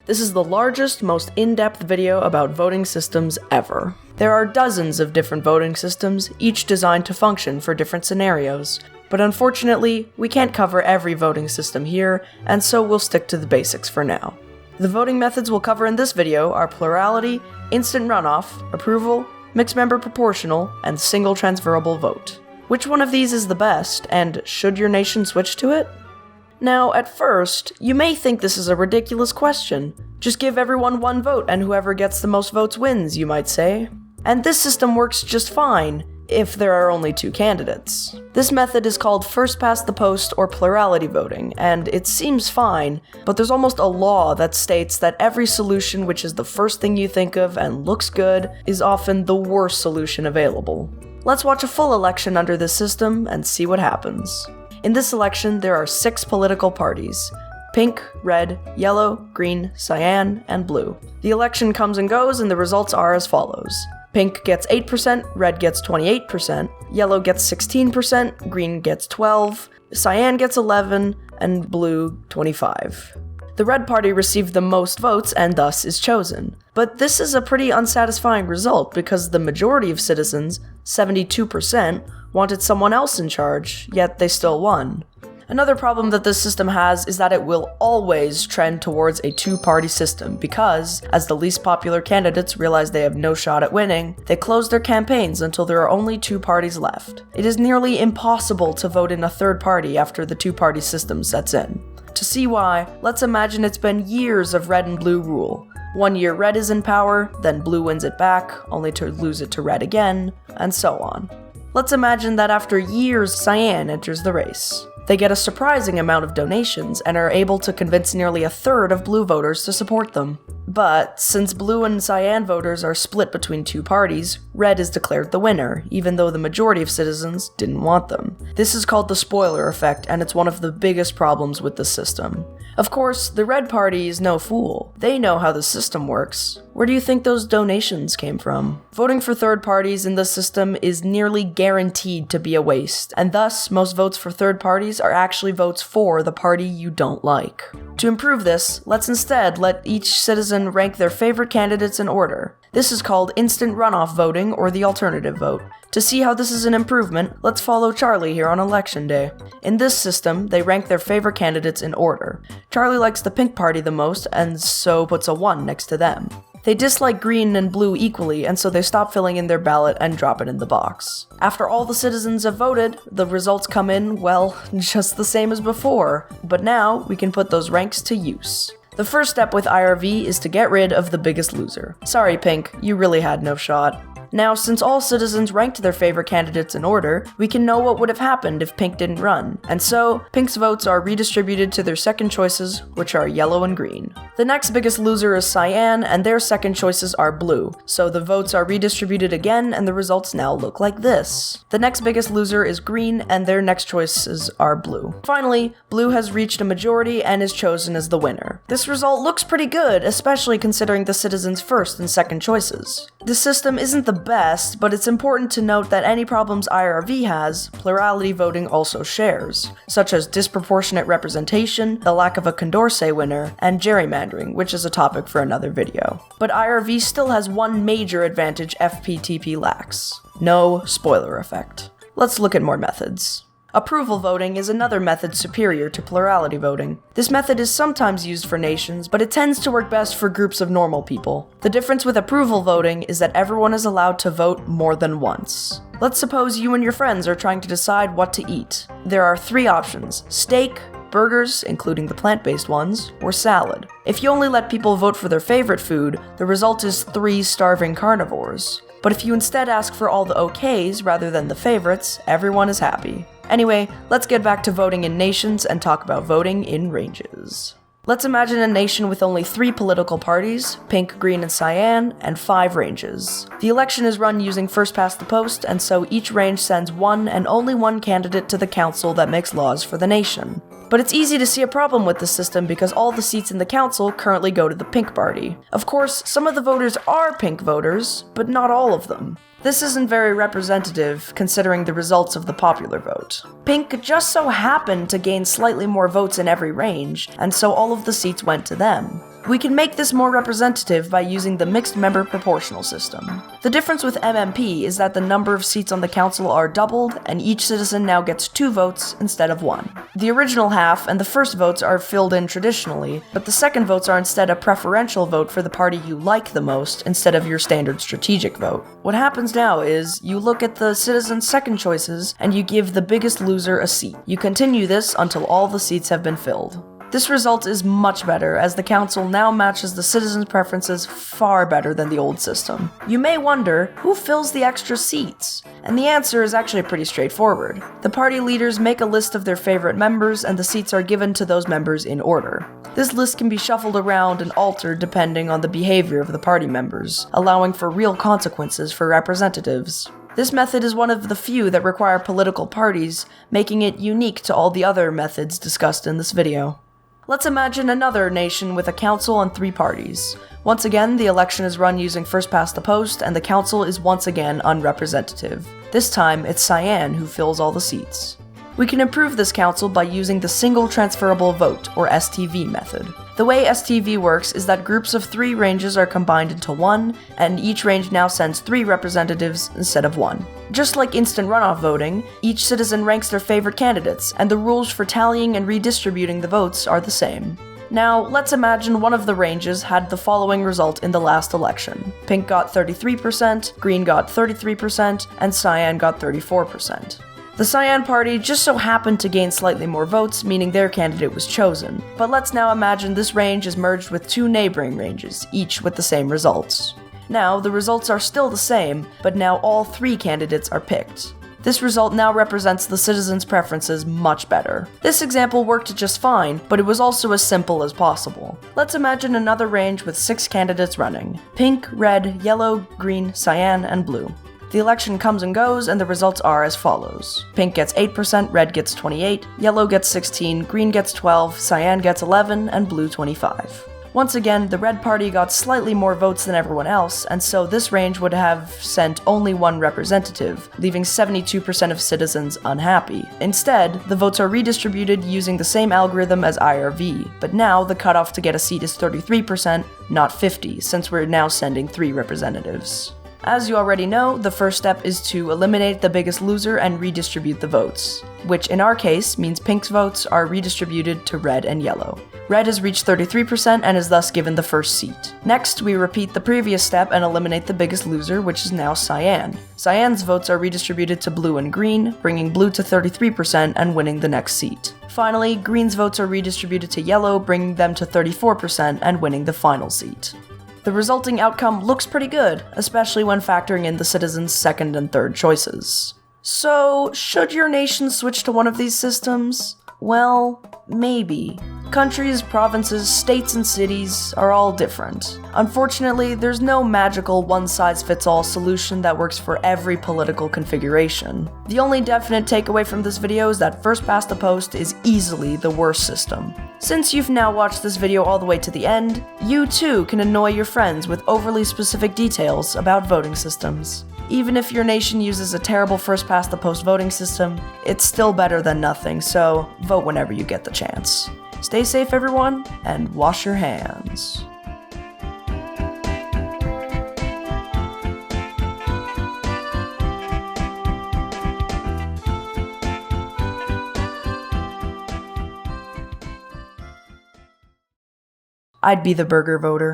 This is the largest, most in-depth video about voting systems ever. There are dozens of different voting systems, each designed to function for different scenarios, but unfortunately, we can't cover every voting system here, and so we'll stick to the basics for now. The voting methods we'll cover in this video are plurality, instant runoff, approval, mixed member proportional, and single-transferable vote. Which one of these is the best, and should your nation switch to it? Now, at first, you may think this is a ridiculous question. Just give everyone one vote and whoever gets the most votes wins, you might say. And this system works just fine, if there are only two candidates. This method is called first past the post or plurality voting, and it seems fine, but there's almost a law that states that every solution which is the first thing you think of and looks good is often the worst solution available. Let's watch a full election under this system and see what happens. In this election, there are 6 political parties: pink, red, yellow, green, cyan, and blue. The election comes and goes, and the results are as follows. Pink gets 8%, red gets 28%, yellow gets 16%, green gets 12%, cyan gets 11%, and blue 25%. The red party received the most votes and thus is chosen. But this is a pretty unsatisfying result because the majority of citizens, 72%, wanted someone else in charge, yet they still won. Another problem that this system has is that it will always trend towards a two-party system because, as the least popular candidates realize they have no shot at winning, they close their campaigns until there are only 2 parties left. It is nearly impossible to vote in a third party after the two-party system sets in. To see why, let's imagine it's been years of red and blue rule. One year red is in power, then blue wins it back, only to lose it to red again, and so on. Let's imagine that after years, cyan enters the race. They get a surprising amount of donations and are able to convince nearly a third of blue voters to support them. But, since blue and cyan voters are split between 2 parties, red is declared the winner, even though the majority of citizens didn't want them. This is called the spoiler effect, and it's one of the biggest problems with the system. Of course, the red party is no fool. They know how the system works. Where do you think those donations came from? Voting for third parties in this system is nearly guaranteed to be a waste, and thus, most votes for third parties are actually votes for the party you don't like. To improve this, let's instead let each citizen rank their favorite candidates in order. This is called instant-runoff voting or the alternative vote. To see how this is an improvement, let's follow Charlie here on election day. In this system, they rank their favorite candidates in order. Charlie likes the pink party the most, and so puts a 1 next to them. They dislike green and blue equally, and so they stop filling in their ballot and drop it in the box. After all the citizens have voted, the results come in, well, just the same as before. But now, we can put those ranks to use. The first step with IRV is to get rid of the biggest loser. Sorry, Pink, you really had no shot. Now, since all citizens ranked their favorite candidates in order, we can know what would have happened if Pink didn't run. And so, Pink's votes are redistributed to their second choices, which are yellow and green. The next biggest loser is cyan, and their second choices are blue. So the votes are redistributed again, and the results now look like this. The next biggest loser is green, and their next choices are blue. Finally, blue has reached a majority and is chosen as the winner. This result looks pretty good, especially considering the citizens' first and second choices. This system isn't the best, but it's important to note that any problems IRV has, plurality voting also shares, such as disproportionate representation, the lack of a Condorcet winner, and gerrymandering, which is a topic for another video. But IRV still has one major advantage FPTP lacks: no spoiler effect. Let's look at more methods. Approval voting is another method superior to plurality voting. This method is sometimes used for nations, but it tends to work best for groups of normal people. The difference with approval voting is that everyone is allowed to vote more than once. Let's suppose you and your friends are trying to decide what to eat. There are 3 options: steak, burgers, including the plant-based ones, or salad. If you only let people vote for their favorite food, the result is 3 starving carnivores. But if you instead ask for all the okays rather than the favorites, everyone is happy. Anyway, let's get back to voting in nations and talk about voting in ranges. Let's imagine a nation with only 3 political parties, pink, green, and cyan, and 5 ranges. The election is run using first past the post, and so each range sends one and only one candidate to the council that makes laws for the nation. But it's easy to see a problem with this system because all the seats in the council currently go to the pink party. Of course, some of the voters are pink voters, but not all of them. This isn't very representative, considering the results of the popular vote. Pink just so happened to gain slightly more votes in every range, and so all of the seats went to them. We can make this more representative by using the mixed member proportional system. The difference with MMP is that the number of seats on the council are doubled, and each citizen now gets 2 votes instead of 1. The original half and the first votes are filled in traditionally, but the second votes are instead a preferential vote for the party you like the most instead of your standard strategic vote. What happens now is, you look at the citizens' second choices and you give the biggest loser a seat. You continue this until all the seats have been filled. This result is much better, as the council now matches the citizens' preferences far better than the old system. You may wonder, who fills the extra seats? And the answer is actually pretty straightforward. The party leaders make a list of their favorite members, and the seats are given to those members in order. This list can be shuffled around and altered depending on the behavior of the party members, allowing for real consequences for representatives. This method is one of the few that require political parties, making it unique to all the other methods discussed in this video. Let's imagine another nation with a council and 3 parties. Once again, the election is run using first past the post, and the council is once again unrepresentative. This time, it's Cyan who fills all the seats. We can improve this council by using the Single-Transferable Vote, or STV method. The way STV works is that groups of 3 ranges are combined into one, and each range now sends 3 representatives instead of 1. Just like instant-runoff voting, each citizen ranks their favorite candidates, and the rules for tallying and redistributing the votes are the same. Now, let's imagine one of the ranges had the following result in the last election. Pink got 33%, green got 33%, and cyan got 34%. The Cyan party just so happened to gain slightly more votes, meaning their candidate was chosen. But let's now imagine this range is merged with 2 neighboring ranges, each with the same results. Now, the results are still the same, but now all 3 candidates are picked. This result now represents the citizens' preferences much better. This example worked just fine, but it was also as simple as possible. Let's imagine another range with 6 candidates running: pink, red, yellow, green, cyan, and blue. The election comes and goes, and the results are as follows. Pink gets 8%, red gets 28, yellow gets 16, green gets 12, cyan gets 11, and blue 25. Once again, the red party got slightly more votes than everyone else, and so this range would have sent only 1 representative, leaving 72% of citizens unhappy. Instead, the votes are redistributed using the same algorithm as IRV, but now the cutoff to get a seat is 33%, not 50, since we're now sending 3 representatives. As you already know, the first step is to eliminate the biggest loser and redistribute the votes, which in our case means pink's votes are redistributed to red and yellow. Red has reached 33% and is thus given the first seat. Next, we repeat the previous step and eliminate the biggest loser, which is now cyan. Cyan's votes are redistributed to blue and green, bringing blue to 33% and winning the next seat. Finally, green's votes are redistributed to yellow, bringing them to 34% and winning the final seat. The resulting outcome looks pretty good, especially when factoring in the citizens' second and third choices. So, should your nation switch to one of these systems? Well, maybe. Countries, provinces, states, and cities are all different. Unfortunately, there's no magical one-size-fits-all solution that works for every political configuration. The only definite takeaway from this video is that first past the post is easily the worst system. Since you've now watched this video all the way to the end, you too can annoy your friends with overly specific details about voting systems. Even if your nation uses a terrible first past the post voting system, it's still better than nothing, so vote whenever you get the chance. Stay safe, everyone, and wash your hands. I'd be the burger voter.